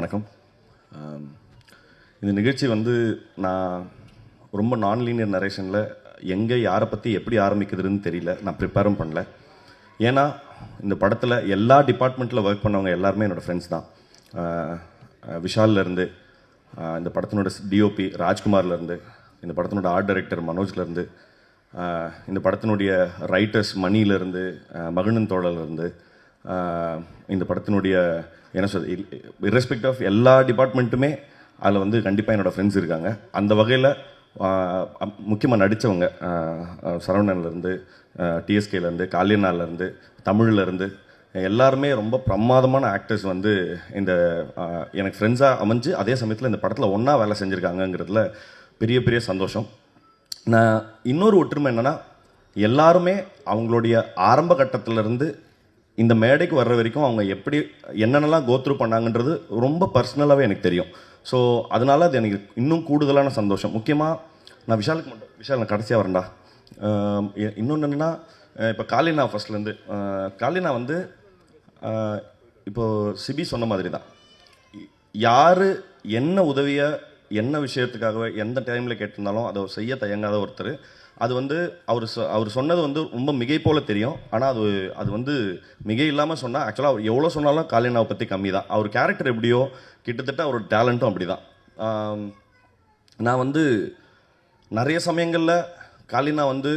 வணக்கம். இந்த நிகழ்ச்சி வந்து நான் ரொம்ப நான்லீனியர் நரேஷனில் எங்கே யாரை பற்றி எப்படி ஆரம்பிக்குதுன்னு தெரியல, நான் ப்ரிப்பேரும் பண்ணல. ஏன்னா இந்த படத்தில் எல்லா டிபார்ட்மெண்ட்டில் ஒர்க் பண்ணவங்க எல்லாருமே என்னோடய ஃப்ரெண்ட்ஸ் தான். விஷால்லேருந்து, இந்த படத்தினோட டிஓபி ராஜ்குமார்லேருந்து, இந்த படத்தினோட ஆர்ட் டைரக்டர் மனோஜ்லேருந்து, இந்த படத்தினுடைய ரைட்டர்ஸ் மணியிலேருந்து, மகிழன் தோழர்லேருந்து, இந்த படத்தினுடைய என்ன சொல் இர்ரெஸ்பெக்ட் ஆஃப் எல்லா டிபார்ட்மெண்ட்டுமே அதில் வந்து கண்டிப்பாக என்னோடய ஃப்ரெண்ட்ஸ் இருக்காங்க. அந்த வகையில் முக்கியமாக நடித்தவங்க சரவணன்லேருந்து, டிஎஸ்கேலேருந்து, காளியனாலேருந்து, தமிழ்லேருந்து எல்லாருமே ரொம்ப பிரமாதமான ஆக்டர்ஸ் வந்து இந்த எனக்கு ஃப்ரெண்ட்ஸாக அமைஞ்சு அதே சமயத்தில் இந்த படத்தில் ஒன்றா வேலை செஞ்சுருக்காங்கங்கிறதுல பெரிய பெரிய சந்தோஷம். நான் இன்னொரு ஒற்றுமை என்னென்னா, எல்லாருமே அவங்களுடைய ஆரம்ப கட்டத்திலேருந்து இந்த மேடைக்கு வர்ற வரைக்கும் அவங்க எப்படி என்னென்னலாம் கோத்ரூ பண்ணாங்கன்றது ரொம்ப பர்சனலாகவே எனக்கு தெரியும். ஸோ அதனால் அது எனக்கு இன்னும் கூடுதலான சந்தோஷம். முக்கியமாக நான் விஷால் நான் கடைசியாக வரேன்டா. இன்னொன்று என்னென்னா, இப்போ காளினா ஃபஸ்ட்லேருந்து காளினா வந்து இப்போது சிபி சொன்ன மாதிரி தான், யார் என்ன உதவியை என்ன விஷயத்துக்காகவே எந்த டைமில் கேட்டிருந்தாலும் அதை செய்ய தயங்காத ஒருத்தர். அது வந்து அவர் சொன்னது வந்து ரொம்ப மிகை போல் தெரியும், ஆனால் அது வந்து மிகை இல்லாமல் சொன்னால் ஆக்சுவலாக அவர் எவ்வளோ சொன்னாலும் காளினாவை பற்றி கம்மி தான். அவர் கேரக்டர் எப்படியோ கிட்டத்தட்ட அவரோட டேலண்ட்டும் அப்படி தான். நான் வந்து நிறைய சமயங்களில் காளினா வந்து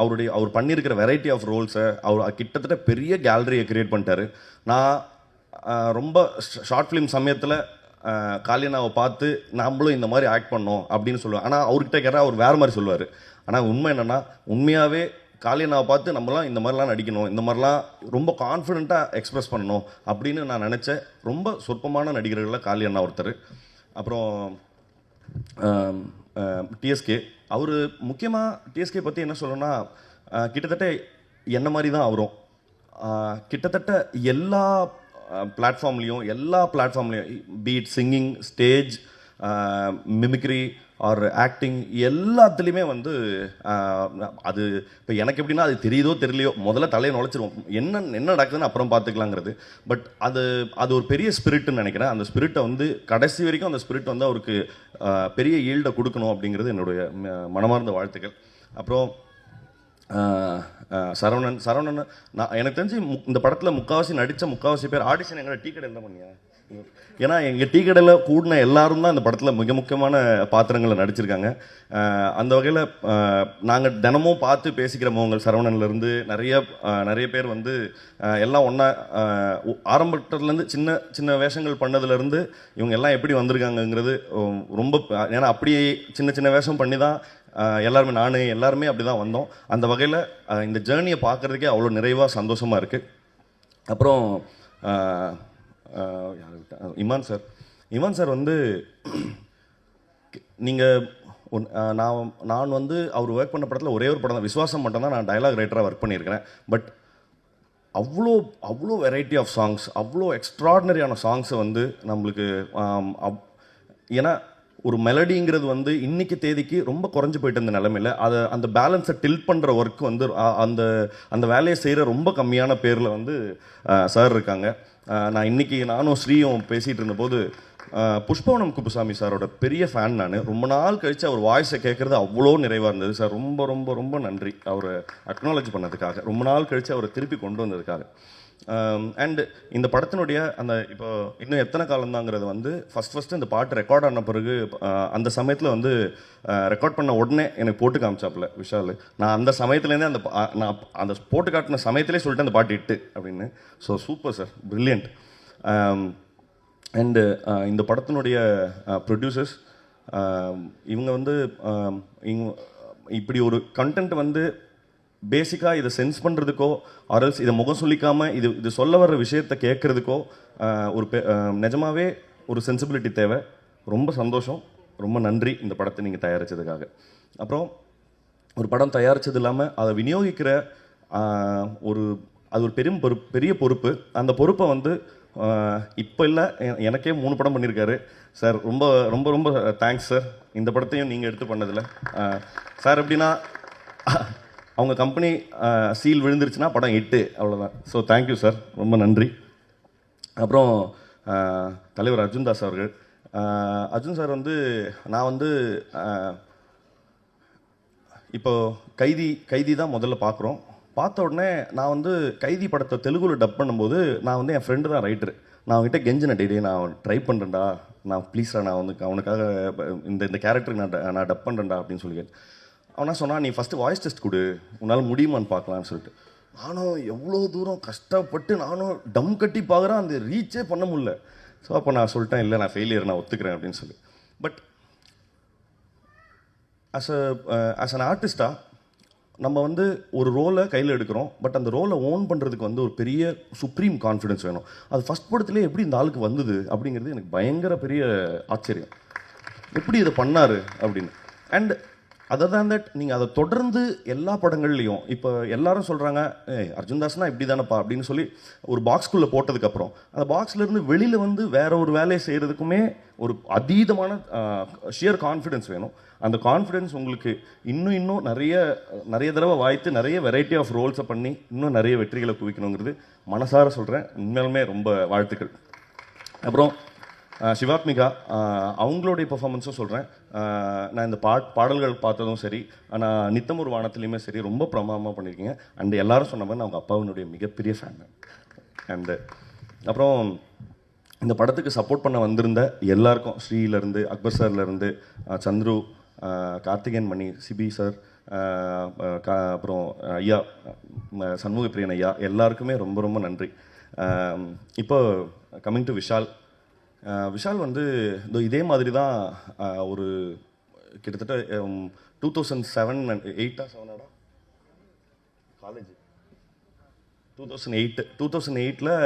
அவர் பண்ணியிருக்கிற வெரைட்டி ஆஃப் ரோல்ஸை அவர் கிட்டத்தட்ட பெரிய கேலரியை க்ரியேட் பண்ணிட்டார். நான் ரொம்ப ஷார்ட் ஃபிலிம் சமயத்தில் காளினாவை பார்த்து நம்மளும் இந்த மாதிரி ஆக்ட் பண்ணோம் அப்படின்னு சொல்லுவேன். ஆனால் அவர்கிட்ட கேட்டால் அவர் வேறு மாதிரி சொல்லுவார். ஆனால் உண்மை என்னென்னா, உண்மையாகவே காளினாவை பார்த்து நம்மளாம் இந்த மாதிரிலாம் நடிக்கணும், இந்த மாதிரிலாம் ரொம்ப கான்ஃபிடெண்ட்டாக எக்ஸ்ப்ரெஸ் பண்ணணும் அப்படின்னு நான் நினச்சேன். ரொம்ப சொற்பமான நடிகர்களில் காளியண்ணா ஒருத்தர். அப்புறம் டிஎஸ்கே, அவர் முக்கியமாக டிஎஸ்கே பற்றி என்ன சொல்லணும்னா, கிட்டத்தட்ட என்ன மாதிரி தான் அவரும் கிட்டத்தட்ட எல்லா பிளாட்ஃபார்ம்லேயும் beat singing, stage, mimicry or acting எல்லாத்துலேயுமே வந்து அது இப்போ எனக்கு எப்படின்னா, அது தெரியுதோ தெரியலையோ முதல்ல தலையை நுழைச்சிருவோம், என்ன நடக்குதுன்னு அப்புறம் பார்த்துக்கலாங்கிறது. பட் அது ஒரு பெரிய ஸ்பிரிட்னு நினைக்கிறேன். அந்த ஸ்பிரிட்டை வந்து கடைசி வரைக்கும் அந்த ஸ்பிரிட் வந்து அவருக்கு பெரிய ஈல்டை கொடுக்கணும் அப்படிங்கிறது என்னுடைய மனமார்ந்த வாழ்த்துக்கள். அப்புறம் சரவணன் நான் எனக்கு தெரிஞ்சு இந்த படத்தில் முக்கால்வாசி பேர் ஆடிஷன் எங்களை டீ கடை என்ன பண்ணியா, ஏன்னா எங்கள் டீ கடையில் கூடின எல்லாரும் தான் இந்த படத்தில் மிக முக்கியமான பாத்திரங்களை நடிச்சிருக்காங்க. அந்த வகையில் நாங்கள் தினமும் பார்த்து பேசிக்கிற முகங்கள் சரவணன்லேருந்து நிறைய பேர் வந்து எல்லாம் ஒன்றா ஆரம்பத்துலேருந்து சின்ன வேஷங்கள் பண்ணதுலேருந்து இவங்க எல்லாம் எப்படி வந்திருக்காங்கங்கிறது ரொம்ப, ஏன்னா அப்படியே சின்ன வேஷம் பண்ணி தான் எல்லாருமே அப்படி தான் வந்தோம். அந்த வகையில் இந்த ஜேர்னியை பார்க்குறதுக்கே அவ்வளோ நிறைவாக சந்தோஷமாக இருக்குது. அப்புறம் இமான் சார் வந்து நீங்கள் நான் வந்து அவர் ஒர்க் பண்ண படத்தில் ஒரே ஒரு படம் தான், விஸ்வாசம் மட்டும் தான் நான் டயலாக் ரைட்டராக ஒர்க் பண்ணியிருக்கிறேன். பட் அவ்வளோ வெரைட்டி ஆஃப் சாங்ஸ், அவ்வளோ எக்ஸ்ட்ராடினரியான சாங்ஸை வந்து நம்மளுக்கு ஏன்னா ஒரு மெலடிங்கிறது வந்து இன்றைக்கி தேதிக்கு ரொம்ப குறைஞ்சி போயிட்டு இருந்த நிலைமையில் அந்த பேலன்ஸை டில்ட் பண்ணுற ஒர்க் வந்து அந்த வேலையை செய்கிற ரொம்ப கம்மியான பேரில் வந்து சார் இருக்காங்க. நானும் ஸ்ரீயும் பேசிகிட்டு இருந்தபோது புஷ்பவனம் குப்புசாமி சாரோட பெரிய ஃபேன் நான். ரொம்ப நாள் கழித்து அவர் வாய்ஸை கேட்குறது அவ்வளோ நிறைவாக இருந்தது சார். ரொம்ப ரொம்ப ரொம்ப நன்றி அவரை அக்னாலஜ் பண்ணதுக்காக, ரொம்ப நாள் கழித்து அவரை திருப்பி கொண்டு வந்ததுக்காக. அண்ட் இந்த படத்தினுடைய அந்த இப்போ இன்னும் எத்தனை காலம்தாங்கிறது வந்து ஃபஸ்ட்டு இந்த பாட்டு ரெக்கார்ட் ஆன பிறகு அந்த சமயத்தில் வந்து ரெக்கார்ட் பண்ண உடனே எனக்கு போட்டு காமிச்சாப்புல விஷால். நான் அந்த சமயத்துலேருந்தே நான் அந்த போட்டு காட்டின சமயத்திலே சொல்லிட்டேன் அந்த பாட்டு இட்டு அப்படின்னு. So super sir, brilliant. And இந்த படத்தினுடைய ப்ரொடியூசர்ஸ் இவங்க வந்து இப்படி ஒரு கண்டென்ட் வந்து பேசிக்காக இதை சென்ஸ் பண்ணுறதுக்கோ ஆர்எல்ஸ் இதை முகம் சொல்லிக்காமல் இது சொல்ல வர்ற விஷயத்தை கேட்குறதுக்கோ ஒரு நிஜமாகவே ஒரு சென்சிபிலிட்டி தேவை. ரொம்ப சந்தோஷம், ரொம்ப நன்றி இந்த படத்தை நீங்கள் தயாரித்ததுக்காக. அப்புறம் ஒரு படம் தயாரித்தது இல்லாமல் அதை விநியோகிக்கிற அது ஒரு பெரிய பொறுப்பு. அந்த பொறுப்பை வந்து இப்போ இல்லை, எனக்கே 3 படம் பண்ணியிருக்காரு சார். ரொம்ப ரொம்ப ரொம்ப தேங்க்ஸ் சார். இந்த படத்தையும் நீங்கள் எடுத்து பண்ணதில்லை சார். எப்படின்னா அவங்க கம்பெனி சீல் விழுந்துருச்சுன்னா படம் 8 அவ்வளோதான். ஸோ தேங்க்யூ சார், ரொம்ப நன்றி. அப்புறம் தலைவர் அர்ஜுன் தாஸ் அவர்கள். அர்ஜுன் சார் வந்து நான் வந்து இப்போ கைதி தான் முதல்ல பார்க்குறோம். பார்த்த உடனே நான் வந்து கைதி படத்தை தெலுங்குல டப் பண்ணும்போது நான் வந்து என் ஃப்ரெண்டு தான் ரைட்டரு. நான் அவங்ககிட்ட கெஞ்சினேன், டெய்லி நான் ட்ரை பண்ணுறேன்டா, நான் ப்ளீஸ்டா நான் வந்து அவனுக்காக இந்த கேரக்டருக்கு நான் டப் பண்ணுறேன்டா அப்படின்னு சொல்லி. அவனா சொன்னான், நீ ஃபஸ்ட்டு வாய்ஸ் டெஸ்ட் கொடு, உன்னால் முடியுமான்னு பார்க்கலான்னு சொல்லிட்டு. நானும் எவ்வளோ தூரம் கஷ்டப்பட்டு நானும் டம் கட்டி பார்க்குறேன், அந்த ரீச்சே பண்ண முடியல. ஸோ அப்போ நான் சொல்லிட்டேன், இல்லை நான் ஃபெயிலியர், நான் ஒத்துக்கிறேன் அப்படின்னு சொல்லி. பட் ஆஸ் அன் ஆர்டிஸ்டாக நம்ம வந்து ஒரு ரோலை கையில் எடுக்கிறோம். பட் அந்த ரோலை ஓன் பண்ணுறதுக்கு வந்து ஒரு பெரிய சுப்ரீம் கான்ஃபிடென்ஸ் வேணும். அது ஃபஸ்ட் படத்துலேயே எப்படி இந்த ஆளுக்கு வந்தது அப்படிங்கிறது எனக்கு பயங்கர பெரிய ஆச்சரியம். எப்படி இதை பண்ணார் அப்படின்னு. அண்ட் அதர் தேன் தட் நீங்கள் அதை தொடர்ந்து எல்லா படங்கள்லையும் இப்போ எல்லாரும் சொல்கிறாங்க, அர்ஜுன் தாஸ்னா இப்படி தானப்பா அப்படின்னு சொல்லி ஒரு பாக்ஸ்குள்ளே போட்டதுக்கப்புறம் அந்த பாக்ஸ்லேருந்து வெளியில் வந்து வேற ஒரு வேலையை செய்கிறதுக்குமே ஒரு அதீதமான ஷியர் கான்ஃபிடென்ஸ் வேணும். அந்த கான்ஃபிடென்ஸ் உங்களுக்கு இன்னும் நிறைய தடவை வாய்த்து நிறைய வெரைட்டி ஆஃப் ரோல்ஸை பண்ணி இன்னும் நிறைய வெற்றிகளை குவிக்கணுங்கிறது மனசார சொல்கிறேன். உண்மையாலுமே ரொம்ப வாழ்த்துக்கள். அப்புறம் சிவாத்மிகா அவங்களுடைய பெர்ஃபார்மன்ஸும் சொல்கிறேன். நான் இந்த பாடல்கள் பார்த்ததும் சரி, ஆனால் நித்தம் ஒரு வானத்துலேயுமே சரி ரொம்ப பிரமாதமாக பண்ணியிருக்கீங்க. அண்ட் எல்லாரும் சொன்ன மாதிரி நான் அவங்க அப்பாவினுடைய மிகப்பெரிய ஃபேன். அண்டு அப்புறம் இந்த படத்துக்கு சப்போர்ட் பண்ண வந்திருந்த எல்லாருக்கும், ஸ்ரீலேருந்து அக்பர் சார்லேருந்து சந்துரு, கார்த்திகேயன் மணி, சிபி சார், அப்புறம் ஐயா சண்முகப்பிரியன் ஐயா, எல்லாருக்குமே ரொம்ப ரொம்ப நன்றி. இப்போ கம்மிங் டு விஷால் வந்து இதே மாதிரி தான் ஒரு கிட்டத்தட்ட 2007 and 8 காலேஜ் 2008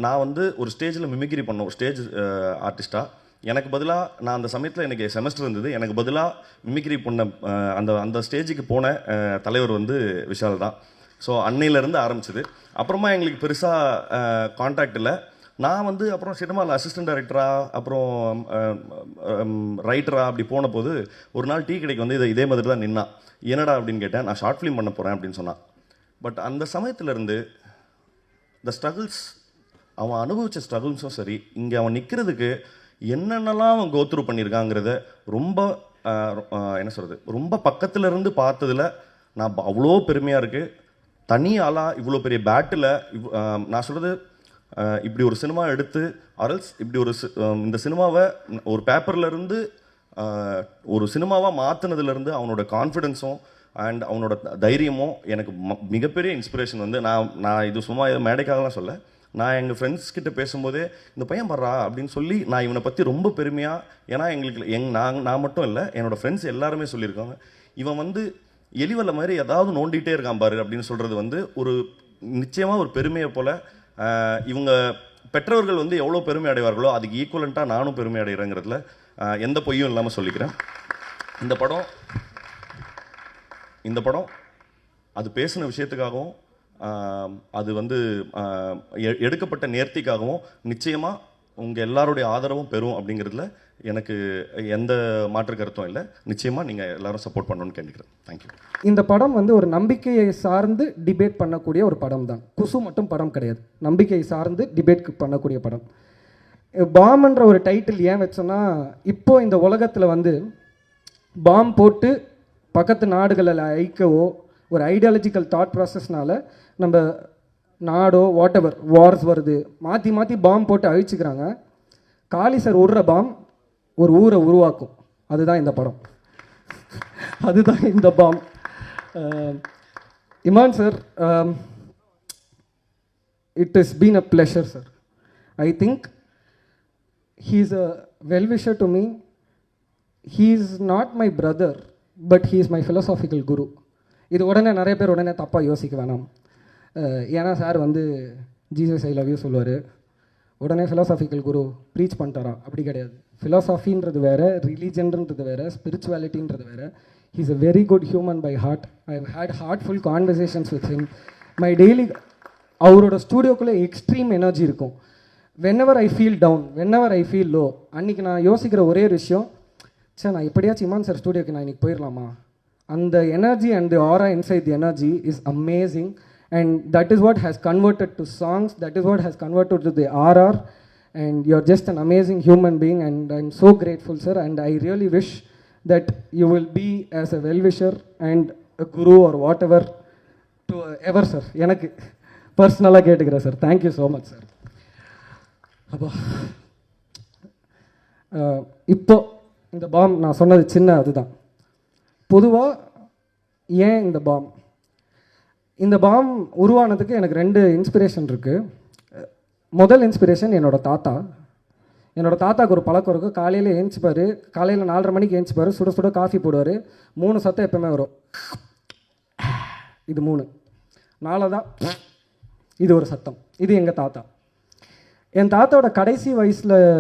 நான் வந்து ஒரு ஸ்டேஜில் மிமிக்ரி பண்ணோம், ஒரு ஸ்டேஜ் ஆர்டிஸ்டாக. எனக்கு பதிலாக நான் அந்த சமயத்தில் எனக்கு செமஸ்டர் இருந்தது, எனக்கு பதிலாக மிமிக்ரி பண்ண அந்த ஸ்டேஜுக்கு போன தலைவர் வந்து விஷால் தான். ஸோ அன்னையிலேருந்து ஆரம்பிச்சது. அப்புறமா எங்களுக்கு பெருசாக கான்டாக்ட் இல்லை. நான் வந்து அப்புறம் சினிமாவில் அசிஸ்டன்ட் டைரக்டராக அப்புறம் ரைட்டராக அப்படி போன போது ஒரு நாள் டீ கடைக்கு வந்து இதே மாதிரி தான் நின்னான். என்னடா அப்படின்னு கேட்டேன். நான் ஷார்ட் ஃபிலிம் பண்ண போகிறேன் அப்படின்னு சொன்னான். பட் அந்த சமயத்துலேருந்து த ஸ்ட்ரகிள்ஸ், அவன் அனுபவித்த ஸ்ட்ரகிள்ஸும் சரி, இங்கே அவன் நிற்கிறதுக்கு என்னென்னலாம் அவன் கோத்ரூ பண்ணியிருக்காங்கிறத ரொம்ப என்ன சொல்கிறது, ரொம்ப பக்கத்துலேருந்து பார்த்ததில் நான் அவ்வளோ பெருமையாக இருக்குது. தனி ஆளாக இவ்வளோ பெரிய பேட்டில் நான் சொல்கிறது, இப்படி ஒரு சினிமா எடுத்து அரல்ஸ் இப்படி இந்த சினிமாவை ஒரு பேப்பர்லேருந்து ஒரு சினிமாவாக மாற்றினதுலேருந்து அவனோட கான்ஃபிடென்ஸும் அண்ட் அவனோட தைரியமும் எனக்கு மிகப்பெரிய இன்ஸ்பிரேஷன். வந்து நான் இது சும்மா மேடைக்காகலாம் சொல்ல, நான் எங்கள் ஃப்ரெண்ட்ஸ் கிட்ட பேசும்போதே இந்த பையன் படுறா அப்படின்னு சொல்லி நான் இவனை பற்றி ரொம்ப பெருமையாக, ஏன்னா எங்களுக்கு நான் மட்டும் இல்லை, என்னோடய ஃப்ரெண்ட்ஸ் எல்லாருமே சொல்லியிருக்காங்க, இவன் வந்து எலிவல்ல மாதிரி ஏதாவது நோண்டிகிட்டே இருக்கான் பாரு அப்படின்னு சொல்கிறது வந்து ஒரு நிச்சயமாக ஒரு பெருமையை போல். இவங்க பெற்றவர்கள் வந்து எவ்வளோ பெருமை அடைவார்களோ அதுக்கு ஈக்குவலண்ட்டாக நானும் பெருமை அடைகிறேங்கிறதுல எந்த பொய்யும் இல்லாமல் சொல்லிக்கிறேன். இந்த படம் அது பேசின விஷயத்துக்காகவும் அது வந்து எடுக்கப்பட்ட நேர்த்திக்காகவும் நிச்சயமாக உங்கள் எல்லாருடைய ஆதரவும் பெறும் அப்படிங்கிறதுல எனக்கு எந்த மாற்று கருத்தும் இல்லை. நிச்சயமாக நீங்கள் எல்லாரும் சப்போர்ட் பண்ணணும்னு கேட்டுக்கிறேன். தேங்க்யூ. இந்த படம் வந்து ஒரு நம்பிக்கையை சார்ந்து டிபேட் பண்ணக்கூடிய ஒரு படம் தான். குசு மட்டும் படம் கிடையாது, நம்பிக்கையை சார்ந்து டிபேட் பண்ணக்கூடிய படம். பாம்ன்ற ஒரு டைட்டில் ஏன் வச்சோன்னா, இப்போது இந்த உலகத்தில் வந்து பாம் போட்டு பக்கத்து நாடுகளில் ஐக்கவோ ஒரு ஐடியாலஜிக்கல் தாட் ப்ராசஸ்னால நம்ம நாடோ வாட் எவர் வார்ஸ் வருது, மாற்றி மாற்றி பாம் போட்டு அழிச்சுக்கிறாங்க. காளி சார் விடுற பாம் ஒரு ஊரை உருவாக்கும். அதுதான் இந்த படம், அதுதான் இந்த bomb. Imman sir, it has been a pleasure, sir. I think he is a well-wisher to me. He is not my brother, but he is my philosophical guru. இது உடனே நிறைய பேர் உடனே தப்பாக யோசிக்க வேணாம். ஏன்னா சார் வந்து ஜீசஸ் ஐ லவ் யூ சொல்லுவார், உடனே ஃபிலாசாபிக்கல் குரு ப்ரீச் பண்ணிட்டாராம். அப்படி கிடையாது. ஃபிலாசாஃபின்றது வேறு, ரிலீஜன்ன்றது வேறு, ஸ்பிரிச்சுவாலிட்டின்றது வேறு. He is a very good human by heart. I have had heartful conversations with him. My daily அவரோட ஸ்டூடியோக்குள்ளே எக்ஸ்ட்ரீம் எனர்ஜி இருக்கும். Whenever I feel down, whenever I feel low, அன்றைக்கி நான் யோசிக்கிற ஒரே விஷயம், சார் நான் எப்படியாச்சும் இமான் சார் ஸ்டூடியோக்கு நான் இன்றைக்கி போயிடலாமா. அந்த எனர்ஜி அண்ட் தி ஆரா inside the energy is amazing. and that is what has converted to songs, that is what has converted to the RR, and you're just an amazing human being, and I'm so grateful, sir, and I really wish that you will be as a well-wisher and a guru or whatever to ever, sir. எனக்கு பர்சனலாக கேட்டுக்கிறேன் sir. Thank you so much sir. அப்போ இப்போ இந்த bomb நான் சொன்னது சின்ன அதுதான். பொதுவாக ஏன் இந்த பாம் உருவானதுக்கு எனக்கு 2 இன்ஸ்பிரேஷன் இருக்குது. முதல் இன்ஸ்பிரேஷன் என்னோடய தாத்தாவுக்கு ஒரு பழக்கம் இருக்குது. காலையில் ஏஞ்சிப்பார், காலையில் 4:30 மணிக்கு ஏஞ்சிப்பார், சுட சுட காஃபி போடுவார். 3 சத்தம் எப்போவுமே வரும். இது 3 4 தான், இது ஒரு சத்தம். இது எங்கள் தாத்தா. என் தாத்தாவோட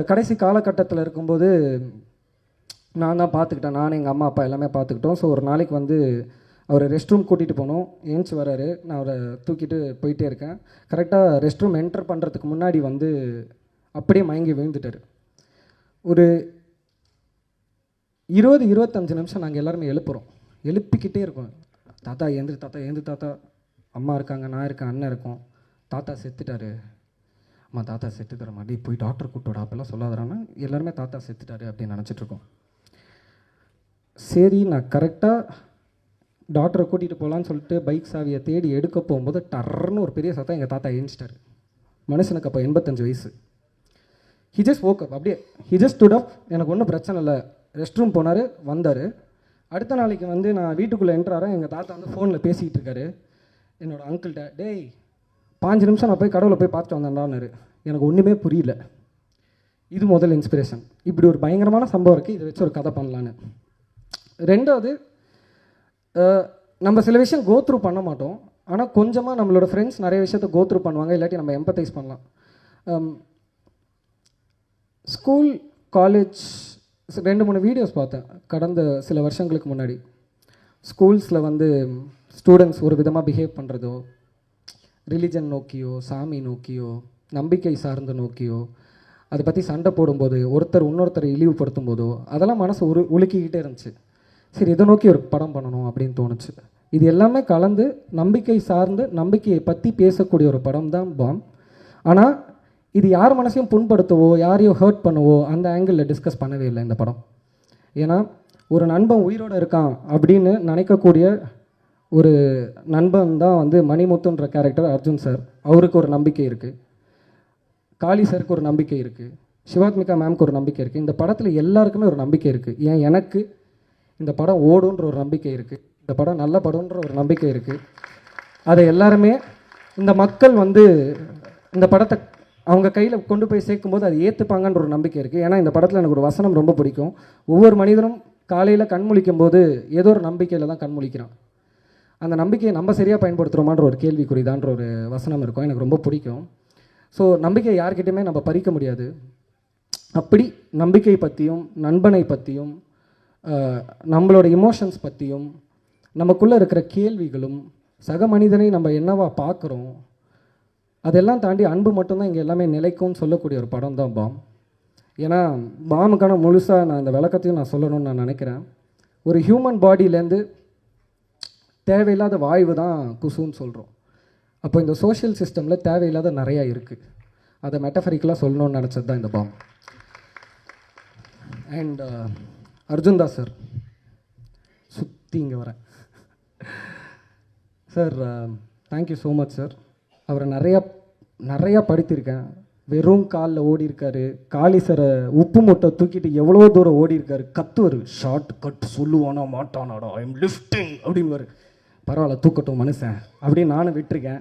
கடைசி காலகட்டத்தில் இருக்கும்போது நான் தான் பார்த்துக்கிட்டேன். நான் எங்கள் அம்மா அப்பா எல்லாமே பார்த்துக்கிட்டோம். ஸோ ஒரு நாளைக்கு வந்து அவர் ரெஸ்ட் ரூம் கூட்டிகிட்டு போனோம். ஏஞ்சி வராரு, நான் அவரை தூக்கிட்டு போயிட்டே இருக்கேன். கரெக்டாக ரெஸ்ட் ரூம் என்டர் பண்ணுறதுக்கு முன்னாடி வந்து அப்படியே மயங்கி விழுந்துட்டார். ஒரு 20-25 நிமிஷம் நாங்கள் எல்லாருமே எழுப்பிக்கிட்டே இருக்கோம். தாத்தா ஏந்து தாத்தா, அம்மா இருக்காங்க, நான் இருக்கேன், அண்ணன் இருக்கோம். தாத்தா செத்துட்டாரு, அம்மா தாத்தா செத்துட்டாரு, மாட்டி போய் டாக்டர் கூப்பிட்டோட அப்பெல்லாம் சொல்லாதானா, எல்லாருமே தாத்தா செத்துட்டாரு அப்படின்னு நினச்சிட்ருக்கோம். சரி, நான் கரெக்டாக டாக்டரை கூட்டிகிட்டு போகலான்னு சொல்லிட்டு பைக் சாவியை தேடி எடுக்க போகும்போது டர்ன்னு ஒரு பெரிய சத்தம். எங்கள் தாத்தா ஏஞ்சிட்டார். மனுஷனுக்கு அப்போ 85 வயசு. He just woke up. அப்படியே ஹி ஜஸ்ட் stood up. எனக்கு ஒன்றும் பிரச்சனை இல்லை. ரெஸ்ட் ரூம் போனார், வந்தார். அடுத்த நாளைக்கு வந்து நான் வீட்டுக்குள்ளே என்ட்ராறேன். எங்கள் தாத்தா வந்து ஃபோனில் பேசிக்கிட்டு இருக்காரு என்னோடய அங்கிள்கிட்ட. டேய் 5 நிமிஷம் நான் போய் கடவுளை போய் பார்த்துட்டு வந்தேன்டான்னாரு. எனக்கு ஒன்றுமே புரியல. இது முதல் இன்ஸ்பிரேஷன். இப்படி ஒரு பயங்கரமான சம்பவம் இருக்குது, இதை வச்சு ஒரு கதை பண்ணலான்னு. 2வது, நம்ம சில விஷயம் கோத்ரூ பண்ண மாட்டோம், ஆனால் கொஞ்சமாக நம்மளோட ஃப்ரெண்ட்ஸ் நிறைய விஷயத்த கோத்ரூ பண்ணுவாங்க, இல்லாட்டி நம்ம எம்பத்தைஸ் பண்ணலாம். ஸ்கூல் காலேஜ் 2-3 வீடியோஸ் பார்த்தேன் கடந்த சில வருஷங்களுக்கு முன்னாடி. ஸ்கூல்ஸில் வந்து ஸ்டூடெண்ட்ஸ் ஒரு விதமாக பிஹேவ் பண்ணுறதோ, ரிலிஜன் நோக்கியோ, சாமி நோக்கியோ, நம்பிக்கை சார்ந்து நோக்கியோ, அதை பற்றி சண்டை போடும்போது, ஒருத்தர் இன்னொருத்தரை இழிவுபடுத்தும் போதோ, அதெல்லாம் மனசு உலுக்கிக்கிட்டே இருந்துச்சு. சரி, இதை நோக்கி ஒரு படம் பண்ணணும் அப்படின்னு தோணுச்சு. இது எல்லாமே கலந்து நம்பிக்கை சார்ந்து நம்பிக்கையை பற்றி பேசக்கூடிய ஒரு படம் தான் பாம். ஆனால் இது யார் மனசையும் புண்படுத்தவோ, யாரையும் ஹர்ட் பண்ணவோ அந்த ஆங்கிளில் டிஸ்கஸ் பண்ணவே இல்லை இந்த படம். ஏன்னா ஒரு நண்பன் உயிரோடு இருக்கான் அப்படின்னு நினைக்கக்கூடிய ஒரு நண்பன் தான் வந்து மணிமுத்துன்ற கேரக்டர் அர்ஜுன் சார். அவருக்கு ஒரு நம்பிக்கை இருக்குது, காளி சாருக்கு ஒரு நம்பிக்கை இருக்குது, சிவாத்மிகா மேம்க்கு ஒரு நம்பிக்கை இருக்குது. இந்த படத்தில் எல்லாருக்குமே ஒரு நம்பிக்கை இருக்குது. ஏன் எனக்கு இந்த படம் ஓடுன்ற ஒரு நம்பிக்கை இருக்குது, இந்த படம் நல்ல படம்ன்ற ஒரு நம்பிக்கை இருக்குது. அதை எல்லாருமே இந்த மக்கள் வந்து இந்த படத்தை அவங்க கையில் கொண்டு போய் சேர்க்கும்போது அதை ஏற்றுப்பாங்கன்ற ஒரு நம்பிக்கை இருக்குது. ஏன்னா இந்த படத்தில் எனக்கு ஒரு வசனம் ரொம்ப பிடிக்கும். ஒவ்வொரு மனிதனும் காலையில் கண்முழிக்கும் போது ஏதோ ஒரு நம்பிக்கையில் தான் கண்முழிக்கிறான். அந்த நம்பிக்கையை நம்ம சரியாக பயன்படுத்துகிறோமான்ற ஒரு கேள்விக்குறிதான்ற ஒரு வசனம் இருக்கும், எனக்கு ரொம்ப பிடிக்கும். ஸோ நம்பிக்கை யார்கிட்டையுமே நம்ம பறிக்க முடியாது. அப்படி நம்பிக்கை பற்றியும் நண்பனை பற்றியும் நம்மளோட இமோஷன்ஸ் பற்றியும் நமக்குள்ளே இருக்கிற கேள்விகளும் சக மனிதனை நம்ம என்னவா பார்க்குறோம் அதெல்லாம் தாண்டி அன்பு மட்டும்தான் இங்கே எல்லாமே நிலைக்கும்னு சொல்லக்கூடிய ஒரு படம் தான் பாம். ஏன்னா பாமுக்கான முழுசாக நான் இந்த விளக்கத்தையும் நான் சொல்லணும்னு நான் நினைக்கிறேன். ஒரு ஹியூமன் பாடியிலேருந்து தேவையில்லாத வாய்வு தான் குசுன்னு சொல்கிறோம். அப்போ இந்த சோஷியல் சிஸ்டமில் தேவையில்லாத நிறையா இருக்குது. அதை மெட்டஃபரிக்கலாக சொல்லணும்னு நினச்சது தான் இந்த bomb. And Arjun Das sir, சுற்றி இங்கே வரேன் sir. Thank you so much sir. அவரை நிறையா படித்திருக்கேன். வெறும் காலில் ஓடி இருக்காரு. காளி சாரை உப்பு மூட்டை தூக்கிட்டு எவ்வளோ தூரம் ஓடி இருக்காரு. கத்துவார், ஷார்ட் கட் சொல்லுவானா மாட்டானாடா, ஐம் லிஃப்டிங் அப்படின்வார். பரவாயில்ல தூக்கட்டும் மனுஷன் அப்படின்னு நானும் விட்டுருக்கேன்.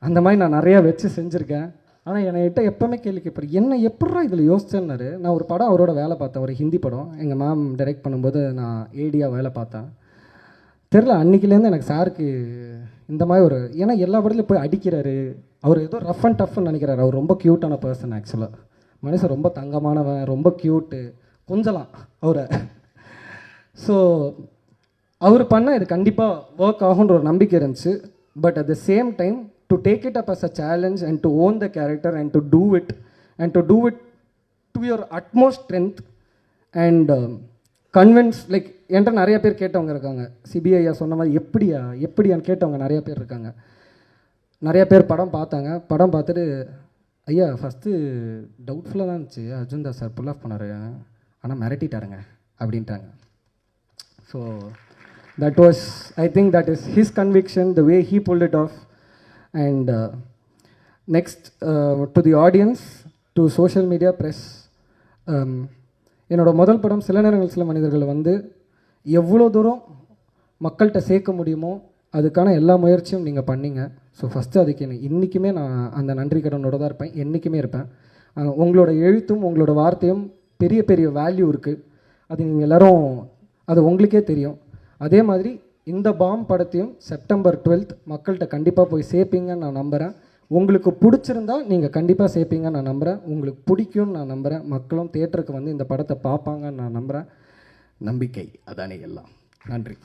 அந்த மாதிரி நான் நிறையா வச்சு செஞ்சுருக்கேன். ஆனால் என்கிட்ட எப்போவுமே கேள்வி கேட்பார், என்ன எப்படா இதில் யோசிச்சேன்னாரு. நான் ஒரு படம் அவரோட வேலை பார்த்தேன், ஒரு ஹிந்தி படம். எங்கள் மேம் டைரக்ட் பண்ணும்போது நான் ஏடியாக வேலை பார்த்தேன். தெரில, அன்றைக்கிலேருந்து எனக்கு சாருக்கு இந்த மாதிரி ஒரு, ஏன்னா எல்லா படத்துலையும் போய் அடிக்கிறாரு. அவர் ஏதோ ரஃப் அண்ட் டஃப்னு நினைக்கிறாரு. அவர் ரொம்ப க்யூட்டான பர்சன் ஆக்சுவலாக. மனுஷன் ரொம்ப தங்கமானவன், ரொம்ப க்யூட்டு, கொஞ்சலாம் அவரை. ஸோ அவர் பண்ண இது கண்டிப்பாக ஒர்க் ஆகுன்ற ஒரு நம்பிக்கை இருந்துச்சு. But at the same time to take it up as a challenge and to own the character and to do it to your utmost strength and convince. Like என்கிட்ட நிறைய பேர் கேட்டவங்க இருக்காங்க. சிபிஐயா சொன்ன மாதிரி எப்படியான்னு கேட்டவங்க நிறைய பேர் இருக்காங்க. நிறைய பேர் படம் பார்த்தாங்க. படம் பார்த்துட்டு ஐயா ஃபஸ்ட்டு டவுட்ஃபுல்லாக தான் இருந்துச்சு, Arjun Das sir pull off பண்ணார், ஆனால் மிரட்டிட்டாருங்க அப்படின்ட்டாங்க. So that was, I think that is his conviction, the way he pulled it off. And next to the audience, to social media, press, என்னோடய முதல் படம் சில நேரங்கள் சில மனிதர்கள் வந்து எவ்வளோ தூரம் மக்கள்கிட்ட சேர்க்க முடியுமோ அதுக்கான எல்லா முயற்சியும் நீங்கள் பண்ணீங்க. ஸோ ஃபஸ்ட்டு அதுக்கு இன்றைக்குமே நான் அந்த நன்றி கடனோட தான் இருப்பேன், என்றைக்குமே இருப்பேன். உங்களோட எழுத்தும் உங்களோட வார்த்தையும் பெரிய பெரிய வேல்யூ இருக்குது, அது நீங்கள் எல்லோரும் அது உங்களுக்கே தெரியும். அதே மாதிரி இந்த பாம் படத்தையும் செப்டம்பர் 12th மக்கள்கிட்ட கண்டிப்பாக போய் சேர்ப்பீங்கன்னு நான் நம்புகிறேன். உங்களுக்கு பிடிச்சிருந்தா நீங்கள் கண்டிப்பாக சேர்ப்பீங்கன்னு நான் நம்புகிறேன். உங்களுக்கு பிடிக்கும்னு நான் நம்புகிறேன். மக்களும் தேட்டருக்கு வந்து இந்த படத்தை பார்ப்பாங்கன்னு நான் நம்புகிறேன். நம்பிக்கை அதானே எல்லாம். நன்றி.